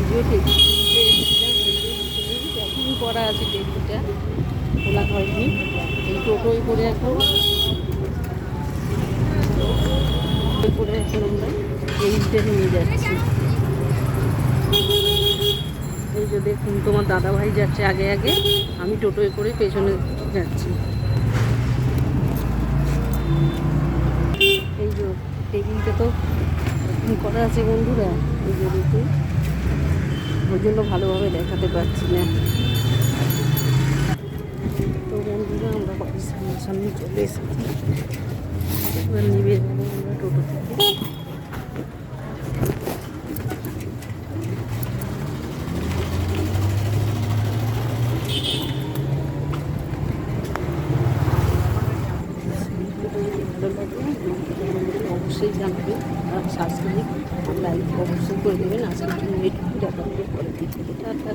যে এখন করা আছে টেবিলটা খোলা হয়নি। এই টোটোয় করে এখন আমরা টেবিলটা নিয়ে যাচ্ছি। এই যে দেখুন তোমার দাদাভাই যাচ্ছে আগে আগে, আমি টোটোয় করে পেছনে যাচ্ছি। এই যে টেবিলটা তো করা আছে বন্ধুরা, এই যে দেখুন, ওই জন্য ভালোভাবে দেখাতে পারছি না। তো বন্ধুরা আমরা বাড়ির সামনে চলে এসেছি, এবার নিবে যাবো আমরা টোটো থেকে। ভালো লাগবে অবশ্যই জানাবে, আর সাবস্ক্রাইব আর লাইক অবশ্যই করে দেবেন। আজকের জন্য এইটুকু, দেখা হবে পরের দিকে। টাটা।